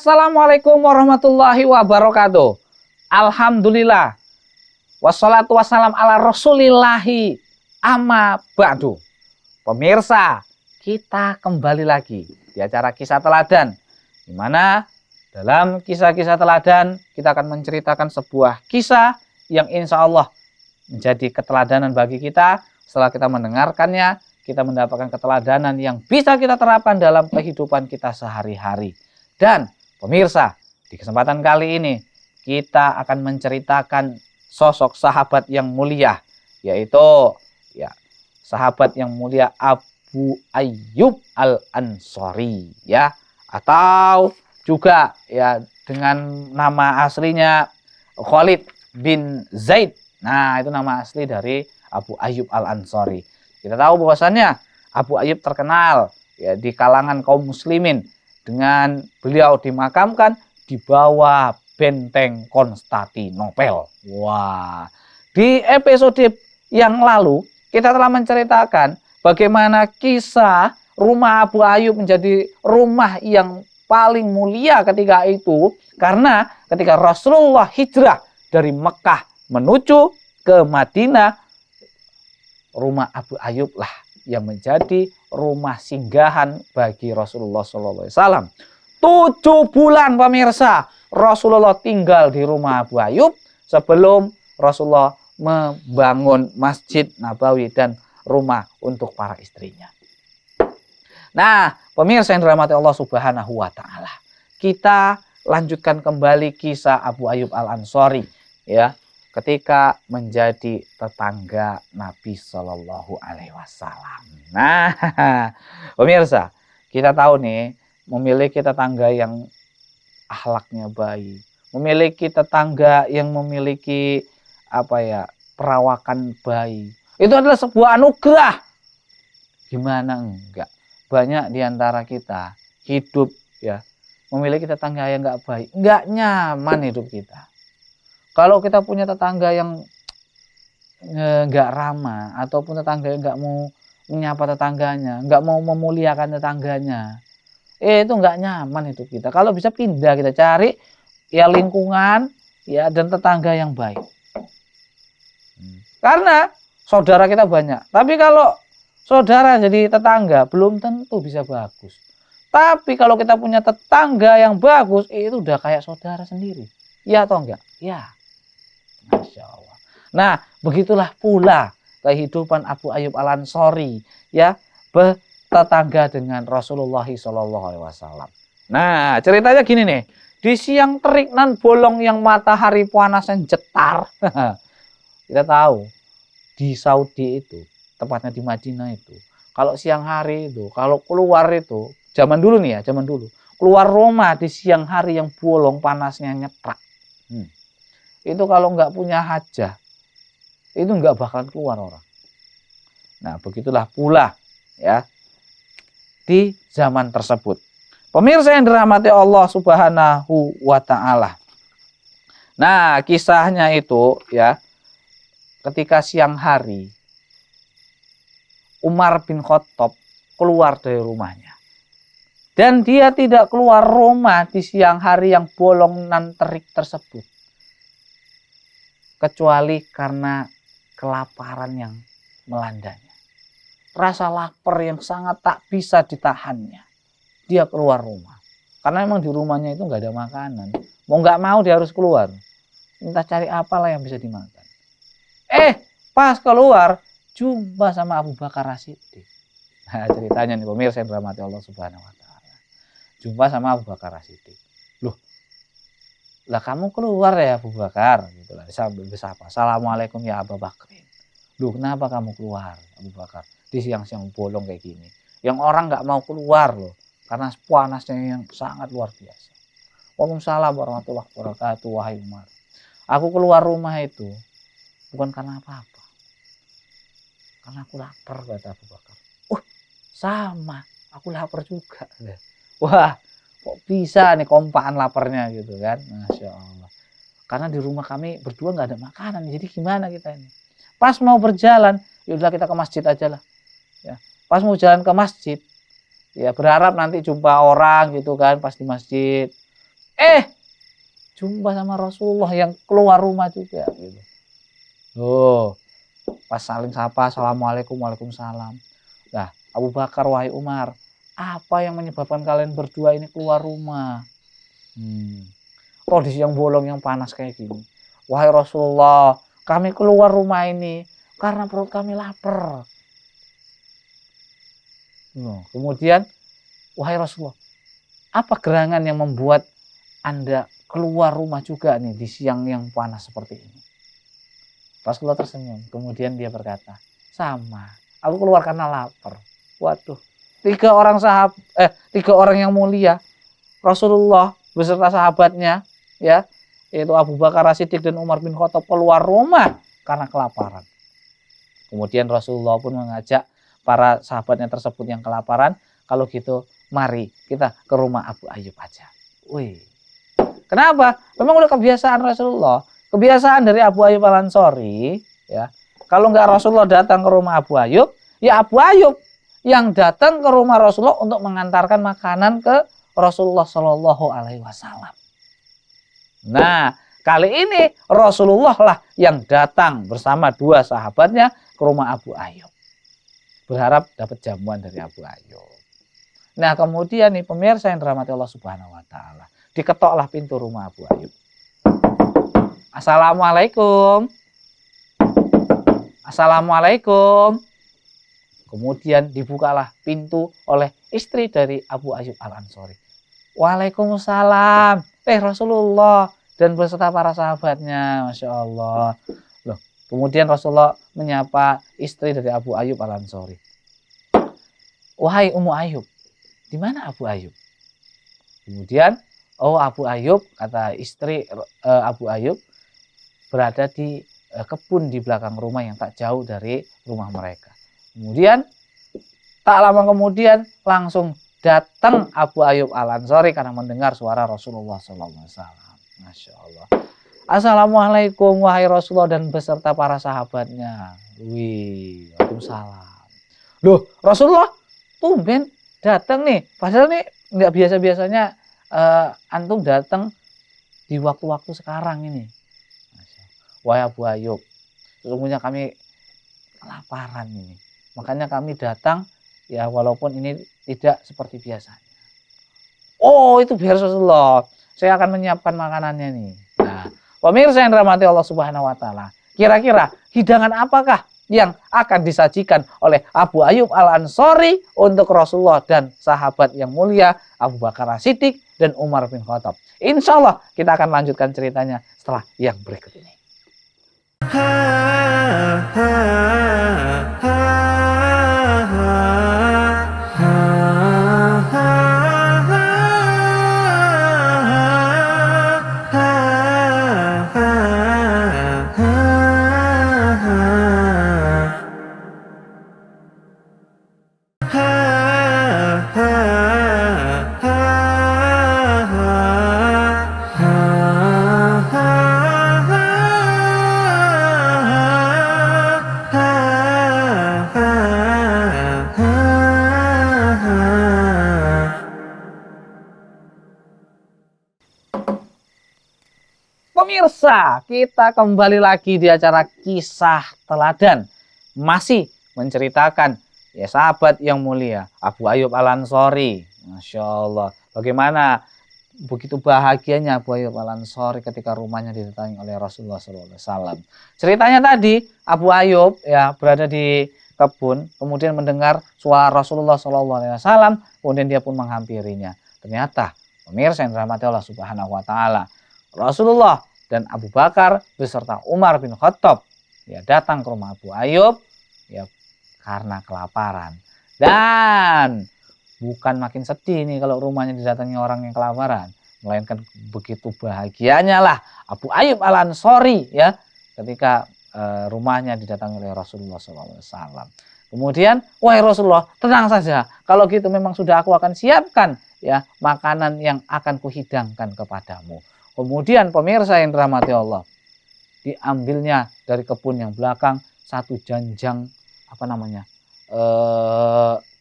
Assalamualaikum warahmatullahi wabarakatuh. Alhamdulillah. Wassalatu wassalam ala rasulillahi amma ba'du. Pemirsa, kita kembali lagi di acara Kisah Teladan, di mana dalam kisah-kisah teladan kita akan menceritakan sebuah kisah yang insya Allah menjadi keteladanan bagi kita. Setelah kita mendengarkannya, kita mendapatkan keteladanan yang bisa kita terapkan dalam kehidupan kita sehari-hari. Dan pemirsa, di kesempatan kali ini kita akan menceritakan sosok sahabat yang mulia, yaitu sahabat yang mulia Abu Ayyub Al-Ansari, atau juga dengan nama aslinya Khalid bin Zaid. Nah, itu nama asli dari Abu Ayyub Al-Ansari. Kita tahu bahwasannya Abu Ayyub terkenal di kalangan kaum muslimin dengan beliau dimakamkan di bawah benteng Konstantinopel. Wah, di episode yang lalu kita telah menceritakan bagaimana kisah rumah Abu Ayyub menjadi rumah yang paling mulia ketika itu, karena ketika Rasulullah hijrah dari Mekah menuju ke Madinah, rumah Abu Ayyub lah yang menjadi rumah singgahan bagi Rasulullah SAW. 7 bulan pemirsa Rasulullah tinggal di rumah Abu Ayyub sebelum Rasulullah membangun Masjid Nabawi dan rumah untuk para istrinya. Nah, pemirsa yang dirahmati Allah Subhanahu wa taala, kita lanjutkan kembali kisah Abu Ayyub Al-Ansari ketika menjadi tetangga Nabi Shallallahu Alaihi Wasallam. Nah, pemirsa, kita tahu nih, memiliki tetangga yang akhlaknya baik, memiliki tetangga yang memiliki perawakan baik, itu adalah sebuah anugerah. Gimana enggak? Banyak di antara kita hidup memiliki tetangga yang enggak baik, enggak nyaman hidup kita. Kalau kita punya tetangga yang enggak ramah, ataupun tetangga yang enggak mau menyapa tetangganya, enggak mau memuliakan tetangganya, itu enggak nyaman hidup kita. Kalau bisa pindah, kita cari lingkungan dan tetangga yang baik. Karena saudara kita banyak, tapi kalau saudara jadi tetangga belum tentu bisa bagus. Tapi kalau kita punya tetangga yang bagus, itu udah kayak saudara sendiri. Ya atau enggak? Ya. Masya Allah. Nah, begitulah pula kehidupan Abu Ayyub Al-Ansari bertetangga dengan Rasulullah SAW. Nah, ceritanya gini nih. Di siang terik nan bolong yang matahari panasnya jetar. Kita tahu di Saudi itu, tepatnya di Madinah itu, kalau siang hari itu, kalau keluar itu, zaman dulu, keluar rumah di siang hari yang bolong panasnya nyetrak. Itu kalau nggak punya hajah, itu nggak bakalan keluar orang. Nah, begitulah pula di zaman tersebut. Pemirsa yang dirahmati Allah Subhanahu wa taala. Nah, kisahnya itu ketika siang hari Umar bin Khattab keluar dari rumahnya. Dan dia tidak keluar rumah di siang hari yang bolong nan terik tersebut, kecuali karena kelaparan yang melandanya. Rasa lapar yang sangat tak bisa ditahannya. Dia keluar rumah. Karena memang di rumahnya itu nggak ada makanan. Mau nggak mau dia harus keluar. Entah cari apalah yang bisa dimakan. Pas keluar, jumpa sama Abu Bakar As-Siddiq. Nah, ceritanya nih pemirsa yang dirahmati Allah Subhanahu wa taala. Jumpa sama Abu Bakar As-Siddiq. Loh, lah kamu keluar ya Abu Bakar, gitulah. Sambil bersapa, Assalamualaikum ya Abu Bakrin. Loh, kenapa kamu keluar Abu Bakar di siang-siang bolong kayak gini? Yang orang nggak mau keluar loh, karena panasnya yang sangat luar biasa. Waalaikumsalam warahmatullahi wabarakatuh. Wahai Umar, aku keluar rumah itu bukan karena apa-apa, karena aku lapar, kata Abu Bakar. Sama, aku lapar juga. Wah, kok bisa nih kompakan laparnya gitu kan. Masya Allah. Karena di rumah kami berdua nggak ada makanan, jadi gimana kita ini? Pas mau berjalan, yaudah kita ke masjid aja lah. Pas mau jalan ke masjid, berharap nanti jumpa orang gitu kan pas di masjid. jumpa sama Rasulullah yang keluar rumah juga gitu. Pas saling sapa, assalamualaikum, waalaikumsalam. Nah, Abu Bakar, wahai Umar, apa yang menyebabkan kalian berdua ini keluar rumah? Kondisi yang bolong, yang panas kayak gini. Wahai Rasulullah, kami keluar rumah ini karena perut kami lapar. Kemudian, wahai Rasulullah, apa gerangan yang membuat Anda keluar rumah juga nih di siang yang panas seperti ini? Rasulullah tersenyum. Kemudian dia berkata, sama, aku keluar karena lapar. Waduh, tiga orang yang mulia, Rasulullah beserta sahabatnya, ya, yaitu Abu Bakar As-Siddiq dan Umar bin Khattab keluar rumah karena kelaparan. Kemudian Rasulullah pun mengajak para sahabatnya tersebut yang kelaparan, kalau gitu mari kita ke rumah Abu Ayyub aja. Wih, kenapa? Memang udah kebiasaan Rasulullah, kebiasaan dari Abu Ayyub Al-Ansori, ya. Kalau nggak Rasulullah datang ke rumah Abu Ayyub, ya Abu Ayyub yang datang ke rumah Rasulullah untuk mengantarkan makanan ke Rasulullah Shallallahu Alaihi Wasallam. Nah, kali ini Rasulullah lah yang datang bersama dua sahabatnya ke rumah Abu Ayyub, berharap dapat jamuan dari Abu Ayyub. Nah, kemudian nih pemirsa yang dirahmati Allah Subhanahu Wa Taala, diketoklah pintu rumah Abu Ayyub. Assalamualaikum. Assalamualaikum. Kemudian dibukalah pintu oleh istri dari Abu Ayyub Al-Ansori. Waalaikumsalam. Rasulullah dan beserta para sahabatnya, Masya Allah. Loh, kemudian Rasulullah menyapa istri dari Abu Ayyub Al-Ansori. Wahai Ummu Ayyub, di mana Abu Ayyub? Kemudian, Abu Ayyub, kata istri Abu Ayyub, berada di kebun di belakang rumah yang tak jauh dari rumah mereka. Kemudian tak lama kemudian langsung datang Abu Ayyub Al-Ansori karena mendengar suara Rasulullah SAW. Masya Allah. Assalamualaikum wahai Rasulullah dan beserta para sahabatnya. Waalaikumsalam. Loh, Rasulullah tumben datang nih. Padahal nih nggak biasa-biasanya antum datang di waktu-waktu sekarang ini. Wahai Abu Ayyub, sesungguhnya kami kelaparan ini. Makanya kami datang, ya walaupun ini tidak seperti biasanya. Oh, itu biar Rasulullah. Saya akan menyiapkan makanannya nih. Nah, pemirsa yang dirahmati Allah Subhanahu Wa Taala, kira-kira hidangan apakah yang akan disajikan oleh Abu Ayyub Al-Ansori untuk Rasulullah dan sahabat yang mulia Abu Bakar As-Siddiq dan Umar bin Khattab? Insya Allah kita akan lanjutkan ceritanya setelah yang berikut ini. Pemirsa, kita kembali lagi di acara Kisah Teladan, masih menceritakan ya sahabat yang mulia Abu Ayyub Al-Ansori. Masya Allah, bagaimana begitu bahagianya Abu Ayyub Al-Ansori ketika rumahnya didatangi oleh Rasulullah SAW. Ceritanya tadi Abu Ayyub ya berada di kebun, kemudian mendengar suara Rasulullah SAW, kemudian dia pun menghampirinya. Ternyata pemirsa yang dirahmati Allah Subhanahu Wa Taala, Rasulullah dan Abu Bakar beserta Umar bin Khattab ya datang ke rumah Abu Ayyub ya karena kelaparan. Dan bukan makin sedih nih kalau rumahnya didatangi orang yang kelaparan, melainkan begitu bahagianya lah Abu Ayyub Al-Ansori ya ketika rumahnya didatangi oleh Rasulullah SAW. Kemudian, wahai Rasulullah, tenang saja, kalau gitu memang sudah aku akan siapkan ya makanan yang akan kuhidangkan kepadamu. Kemudian pemirsa yang dirahmati Allah, diambilnya dari kebun yang belakang satu janjang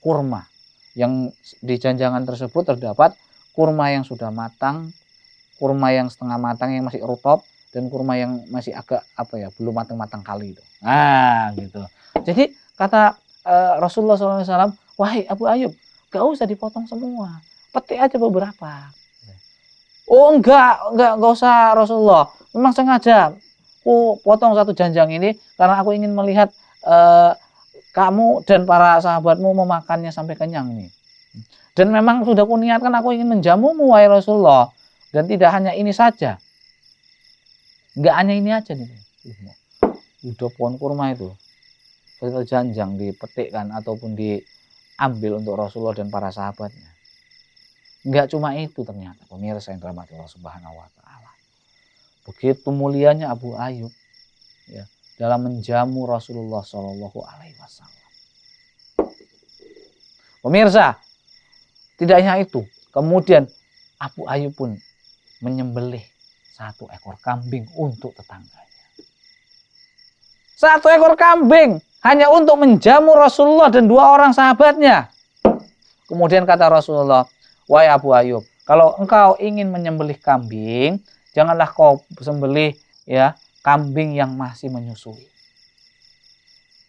kurma, yang di janjangan tersebut terdapat kurma yang sudah matang kurma yang setengah matang yang masih rutop dan kurma yang masih agak belum matang-matang kali itu. Nah, gitu. Jadi kata Rasulullah SAW, wahai Abu Ayyub, gak usah dipotong semua, petik aja beberapa. Oh enggak usah Rasulullah, memang sengaja aku potong satu janjang ini karena aku ingin melihat kamu dan para sahabatmu memakannya sampai kenyang nih. Dan memang sudah kuniatkan aku ingin menjamumu wahai Rasulullah. Dan tidak hanya ini saja. Enggak hanya ini aja nih. Udah pohon kurma itu. Satu janjang dipetikkan ataupun diambil untuk Rasulullah dan para sahabatnya. Enggak cuma itu ternyata pemirsa yang dirahmati Allah Subhanahu wa taala. Begitu mulianya Abu Ayyub ya, dalam menjamu Rasulullah Shallallahu alaihi wasallam. Pemirsa, tidak hanya itu, kemudian Abu Ayyub pun menyembelih satu ekor kambing untuk tetangganya. Satu ekor kambing hanya untuk menjamu Rasulullah dan dua orang sahabatnya. Kemudian kata Rasulullah, wahai Abu Ayyub, kalau engkau ingin menyembelih kambing, janganlah kau sembelih ya kambing yang masih menyusui.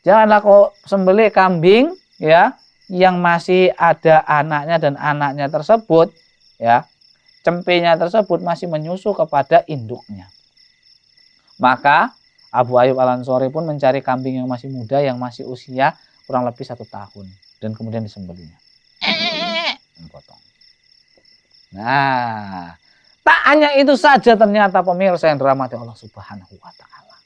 Janganlah kau sembelih kambing ya yang masih ada anaknya dan anaknya tersebut ya, cempenya tersebut masih menyusu kepada induknya. Maka Abu Ayyub Al-Ansori pun mencari kambing yang masih muda, yang masih usia kurang lebih 1 tahun, dan kemudian disembelihnya. Potong. Nah, tak hanya itu saja ternyata pemirsa yang dirahmati Allah Subhanahu wa taala.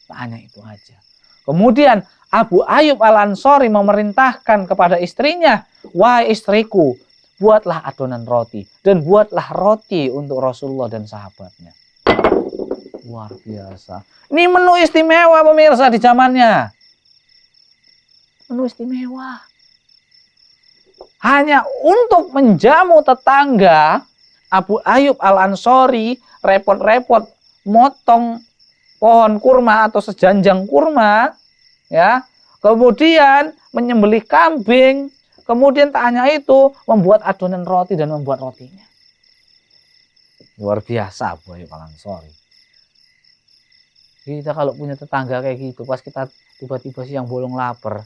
Tak hanya itu aja. Kemudian Abu Ayyub Al-Ansori memerintahkan kepada istrinya, wahai istriku, buatlah adonan roti dan buatlah roti untuk Rasulullah dan sahabatnya. Luar biasa. Ini menu istimewa pemirsa di zamannya. Menu istimewa. Hanya untuk menjamu tetangga, Abu Ayyub Al-Ansori repot-repot motong pohon kurma atau sejanjang kurma, ya, kemudian menyembelih kambing, kemudian tak hanya itu, membuat adonan roti dan membuat rotinya. Luar biasa Abu Ayyub Al-Ansori. Kita kalau punya tetangga kayak gitu, pas kita tiba-tiba siang bolong lapar,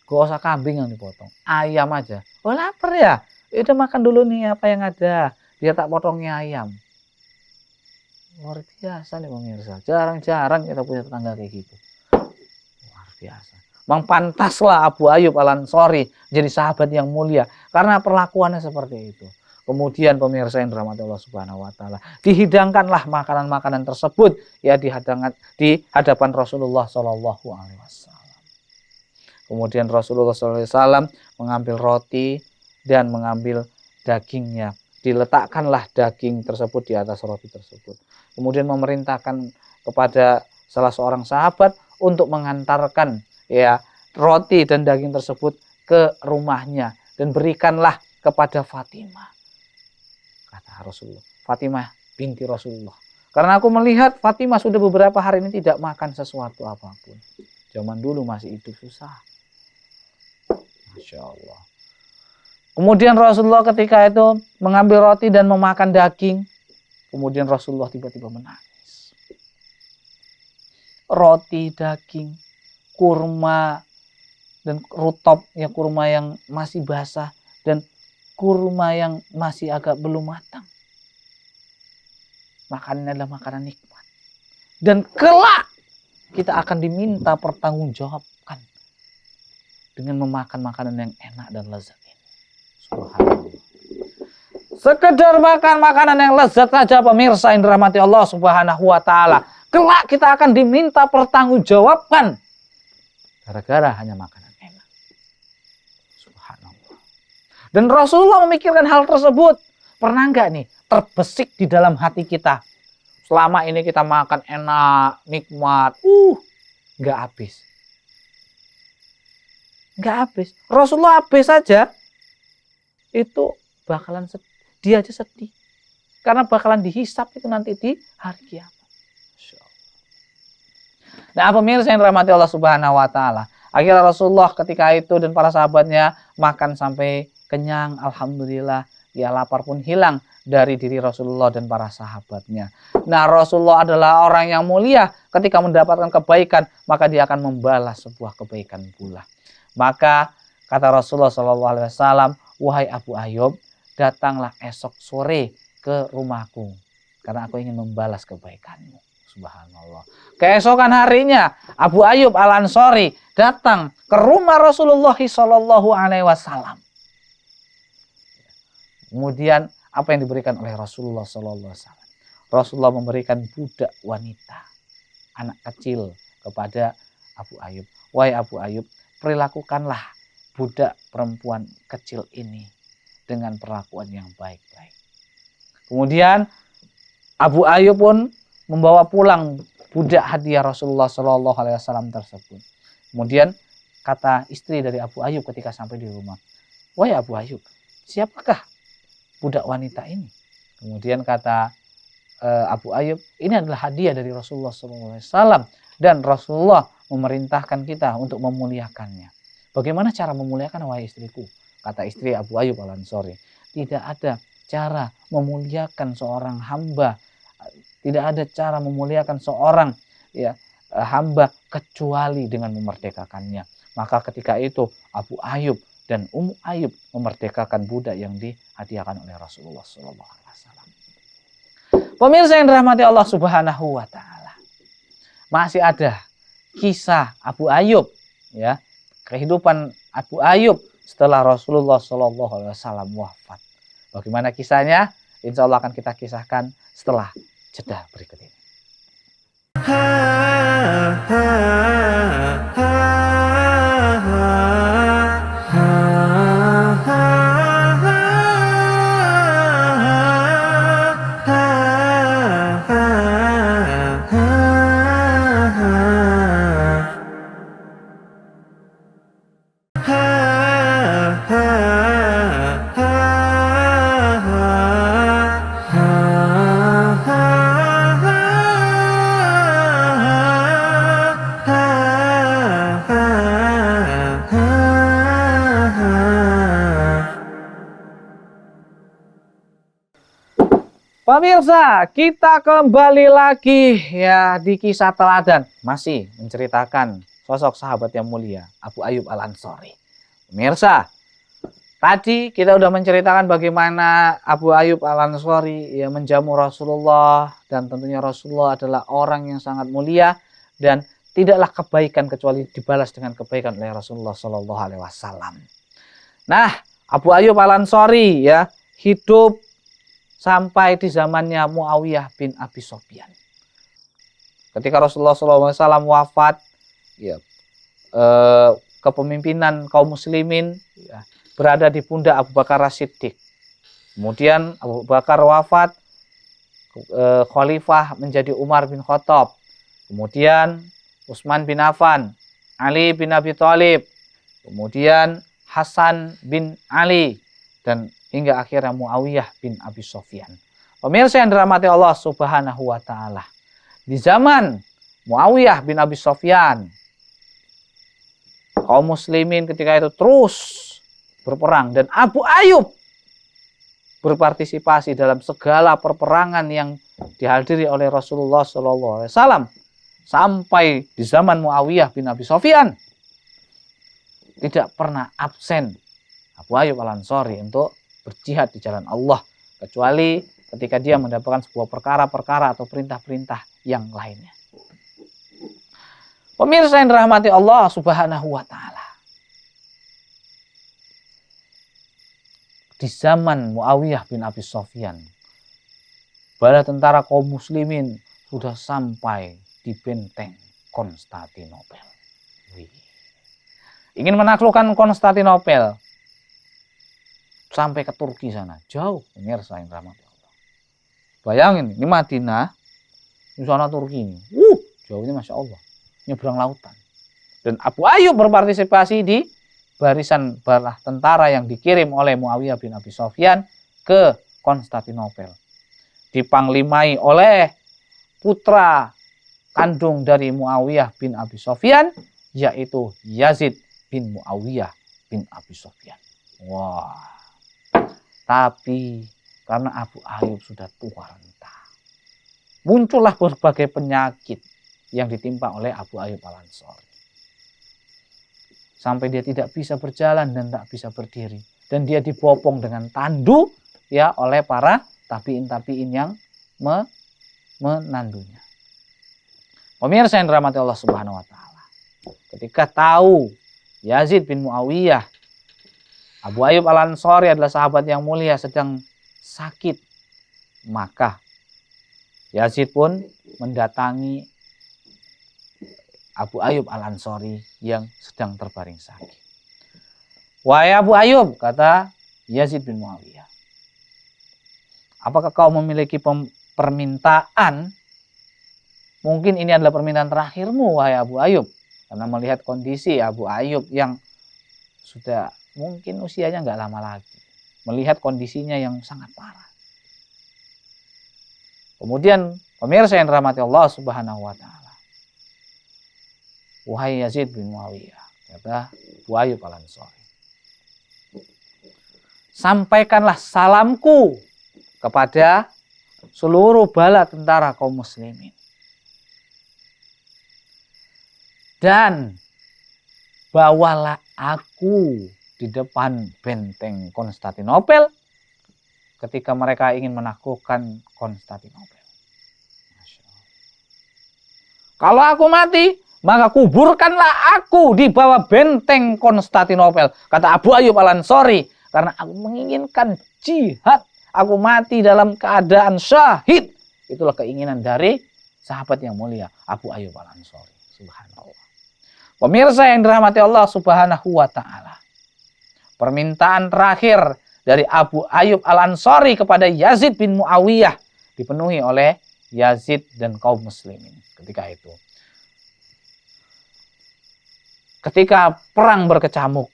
gak usah kambing yang dipotong, ayam aja. Oh lapar ya? Udah makan dulu nih apa yang ada, dia tak potongnya ayam. Luar biasa nih pemirsa, jarang-jarang kita punya tetangga kayak gitu. Luar biasa. Memang pantaslah Abu Ayyub Al-Ansori jadi sahabat yang mulia karena perlakuannya seperti itu. Kemudian pemirsa yang dirahmati Allah Subhanahu wa taala, dihidangkanlah makanan-makanan tersebut ya di hadapan Rasulullah Shallallahu alaihi wasallam. Kemudian Rasulullah Shallallahu alaihi wasallam mengambil roti dan mengambil dagingnya. Diletakkanlah daging tersebut di atas roti tersebut. Kemudian memerintahkan kepada salah seorang sahabat untuk mengantarkan ya roti dan daging tersebut ke rumahnya dan berikanlah kepada Fatimah. Kata Rasulullah, Fatimah binti Rasulullah. Karena aku melihat Fatimah sudah beberapa hari ini tidak makan sesuatu apapun. Zaman dulu masih hidup susah. Masya Allah. Kemudian Rasulullah ketika itu mengambil roti dan memakan daging. Kemudian Rasulullah tiba-tiba menangis. Roti, daging, kurma, dan rutop, ya kurma yang masih basah, dan kurma yang masih agak belum matang. Makanannya adalah makanan nikmat. Dan kelak kita akan diminta pertanggungjawabkan dengan memakan makanan yang enak dan lezat ini. Subhanallah. Sekedar makan makanan yang lezat saja pemirsa yang dirahmati Allah Subhanahu wa taala, kelak kita akan diminta pertanggungjawabkan gara-gara hanya makanan enak. Subhanallah. Dan Rasulullah memikirkan hal tersebut. Pernah nggak nih terbesit di dalam hati kita? Selama ini kita makan enak, nikmat, nggak habis. Nggak habis. Rasulullah habis saja, itu bakalan sedih. Dia aja sedih. Karena bakalan dihisap itu nanti di hari kiamat. Nah pemirsa yang dirahmati Allah Subhanahu wa taala, akhirnya Rasulullah ketika itu dan para sahabatnya makan sampai kenyang, alhamdulillah, ya lapar pun hilang dari diri Rasulullah dan para sahabatnya. Nah, Rasulullah adalah orang yang mulia. Ketika mendapatkan kebaikan, maka dia akan membalas sebuah kebaikan pula. Maka kata Rasulullah SAW, wahai Abu Ayyub, datanglah esok sore ke rumahku, karena aku ingin membalas kebaikanmu. Subhanallah. Keesokan harinya, Abu Ayyub Al-Ansari datang ke rumah Rasulullah SAW. Kemudian apa yang diberikan oleh Rasulullah SAW? Rasulullah memberikan budak wanita, anak kecil kepada Abu Ayyub. Wahai Abu Ayyub, perilakukanlah budak perempuan kecil ini dengan perlakuan yang baik-baik. Kemudian Abu Ayyub pun membawa pulang budak hadiah Rasulullah SAW tersebut. Kemudian kata istri dari Abu Ayyub ketika sampai di rumah, wahai Abu Ayyub, siapakah budak wanita ini? Kemudian kata Abu Ayyub, ini adalah hadiah dari Rasulullah SAW dan Rasulullah memerintahkan kita untuk memuliakannya. Bagaimana cara memuliakan, wahai istriku? Kata istri Abu Ayyub Al-Ansari, tidak ada cara memuliakan seorang hamba, tidak ada cara memuliakan seorang hamba kecuali dengan memerdekakannya. Maka ketika itu Abu Ayyub dan Ummu Ayyub memerdekakan budak yang dihadiahkan oleh Rasulullah SAW. Pemirsa yang dirahmati Allah Subhanahu wa taala. Masih ada kisah Abu Ayyub, ya. Kehidupan Abu Ayyub setelah Rasulullah SAW wafat. Bagaimana kisahnya? Insya Allah akan kita kisahkan setelah jeda berikut ini. Pemirsa, kita kembali lagi ya di kisah teladan, masih menceritakan sosok sahabat yang mulia Abu Ayyub Al-Ansari. Pemirsa, tadi kita sudah menceritakan bagaimana Abu Ayyub Al-Ansari ya menjamu Rasulullah, dan tentunya Rasulullah adalah orang yang sangat mulia dan tidaklah kebaikan kecuali dibalas dengan kebaikan oleh Rasulullah SAW. Nah, Abu Ayyub Al-Ansari ya hidup sampai di zamannya Muawiyah bin Abi Sufyan. Ketika Rasulullah SAW wafat, ya, kepemimpinan kaum muslimin ya, berada di pundak Abu Bakar As-Siddiq. Kemudian Abu Bakar wafat, khalifah menjadi Umar bin Khattab. Kemudian Utsman bin Affan, Ali bin Abi Thalib, kemudian Hasan bin Ali, dan hingga akhirnya Muawiyah bin Abi Sufyan. Pemirsa yang dirahmati Allah Subhanahu wa taala. Di zaman Muawiyah bin Abi Sufyan, kaum muslimin ketika itu terus berperang dan Abu Ayyub berpartisipasi dalam segala perperangan yang dihadiri oleh Rasulullah SAW sampai di zaman Muawiyah bin Abi Sufyan. Tidak pernah absen Abu Ayyub Al-Ansari untuk berjihad di jalan Allah, kecuali ketika dia mendapatkan sebuah perkara-perkara atau perintah-perintah yang lainnya. Pemirsa yang dirahmati Allah Subhanahu wa taala. Di zaman Muawiyah bin Abi Sufyan, bala tentara kaum muslimin sudah sampai di benteng Konstantinopel. Ingin menaklukkan Konstantinopel sampai ke Turki sana, jauh, pemirsa yang dirahmati Allah. Bayangin, ini Madinah, di sana Turki ini, jauhnya Masya Allah, nyebrang lautan. Dan Abu Ayyub berpartisipasi di barisan bala tentara yang dikirim oleh Muawiyah bin Abi Sufyan ke Konstantinopel. Dipanglimai oleh putra kandung dari Muawiyah bin Abi Sufyan, yaitu Yazid bin Muawiyah bin Abi Sufyan. Wah. Tapi karena Abu Ayyub sudah tua renta. Muncullah berbagai penyakit yang ditimpa oleh Abu Ayyub Al-Ansari. Sampai dia tidak bisa berjalan dan tak bisa berdiri. Dan dia dibopong dengan tandu ya oleh para tabiin yang menandunya. Pemirsa yang dirahmati Allah Subhanahu wa taala. Ketika tahu Yazid bin Muawiyah, Abu Ayyub Al-Ansari adalah sahabat yang mulia sedang sakit, maka Yazid pun mendatangi Abu Ayyub Al-Ansari yang sedang terbaring sakit. Wahai Abu Ayyub, kata Yazid bin Muawiyah, apakah kau memiliki permintaan? Mungkin ini adalah permintaan terakhirmu, wahai Abu Ayyub. Karena melihat kondisi Abu Ayyub yang sudah mungkin usianya nggak lama lagi. Melihat kondisinya yang sangat parah. Kemudian pemirsa yang dirahmati Allah Subhanahu wa taala. Wahai Yazid bin Muawiyah, kata Abu Ayyub Al-Ansari, sampaikanlah salamku kepada seluruh bala tentara kaum muslimin. Dan bawalah aku di depan benteng Konstantinopel ketika mereka ingin menaklukkan Konstantinopel. Masya Allah. Kalau aku mati, maka kuburkanlah aku di bawah benteng Konstantinopel, kata Abu Ayyub Al-Ansari, karena aku menginginkan jihad, aku mati dalam keadaan syahid. Itulah keinginan dari sahabat yang mulia Abu Ayyub Al-Ansari. Subhanallah. Pemirsa yang dirahmati Allah Subhanahu wa taala. Permintaan terakhir dari Abu Ayyub Al-Ansari kepada Yazid bin Muawiyah dipenuhi oleh Yazid dan kaum muslimin ketika itu. Ketika perang berkecamuk,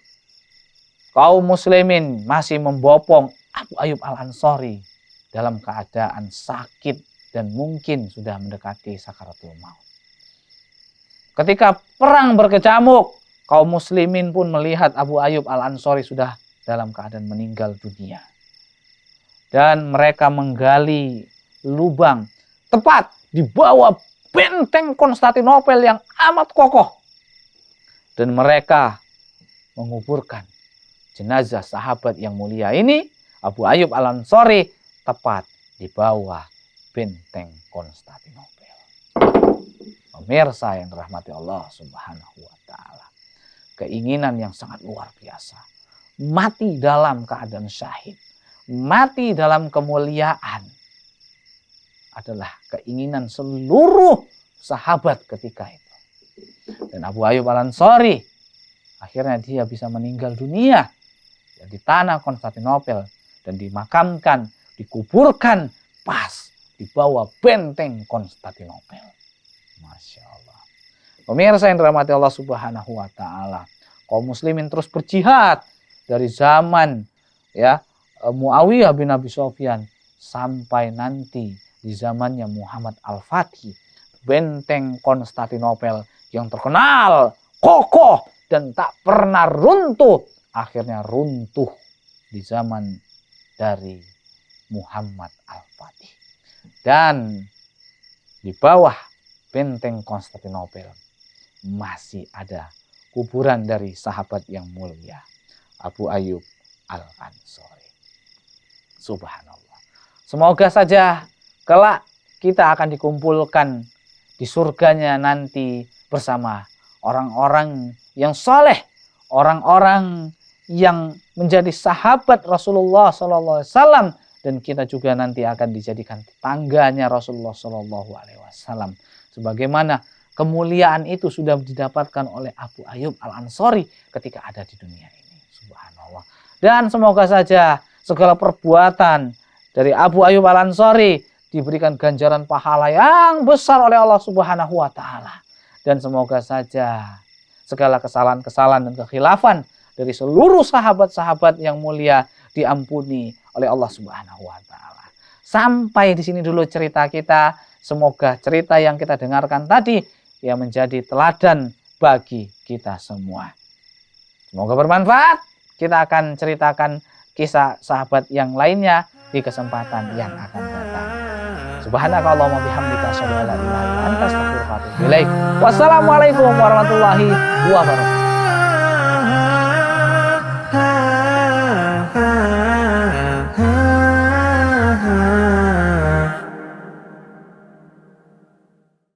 kaum muslimin masih membopong Abu Ayyub Al-Ansari dalam keadaan sakit dan mungkin sudah mendekati sakaratul maut. Ketika perang berkecamuk, kaum muslimin pun melihat Abu Ayyub Al-Ansari sudah dalam keadaan meninggal dunia. Dan mereka menggali lubang tepat di bawah benteng Konstantinopel yang amat kokoh. Dan mereka menguburkan jenazah sahabat yang mulia ini, Abu Ayyub Al-Ansari, tepat di bawah benteng Konstantinopel. Pemirsa yang dirahmati Allah Subhanahu wa taala. Keinginan yang sangat luar biasa. Mati dalam keadaan syahid, mati dalam kemuliaan adalah keinginan seluruh sahabat ketika itu. Dan Abu Ayyub Al-Ansari akhirnya dia bisa meninggal dunia di tanah Konstantinopel dan dimakamkan, dikuburkan pas di bawah benteng Konstantinopel. Masya Allah. Pemirsa yang dirahmati Allah Subhanahu wa taala, kaum muslimin terus berjihad dari zaman Muawiyah bin Abi Sufyan sampai nanti di zamannya Muhammad Al-Fatih, benteng Konstantinopel yang terkenal kokoh dan tak pernah runtuh, akhirnya runtuh di zaman dari Muhammad Al-Fatih. Dan di bawah benteng Konstantinopel masih ada kuburan dari sahabat yang mulia Abu Ayyub Al-Ansari. Subhanallah. Semoga saja kelak kita akan dikumpulkan di surganya nanti bersama orang-orang yang soleh, orang-orang yang menjadi sahabat Rasulullah SAW, dan kita juga nanti akan dijadikan tetangganya Rasulullah SAW. Sebagaimana kemuliaan itu sudah didapatkan oleh Abu Ayyub Al-Ansari ketika ada di dunia ini. Subhanallah. Dan semoga saja segala perbuatan dari Abu Ayyub Al-Ansari diberikan ganjaran pahala yang besar oleh Allah Subhanahu wa taala. Dan semoga saja segala kesalahan-kesalahan dan kekhilafan dari seluruh sahabat-sahabat yang mulia diampuni oleh Allah Subhanahu wa taala. Sampai di sini dulu cerita kita. Semoga cerita yang kita dengarkan tadi yang menjadi teladan bagi kita semua. Semoga bermanfaat. Kita akan ceritakan kisah sahabat yang lainnya di kesempatan yang akan datang. Subhanakallahumma bihamdika asyhadu an la ilaha illa anta astaghfiruka wa atubu ilaik. Wassalamualaikum warahmatullahi wabarakatuh.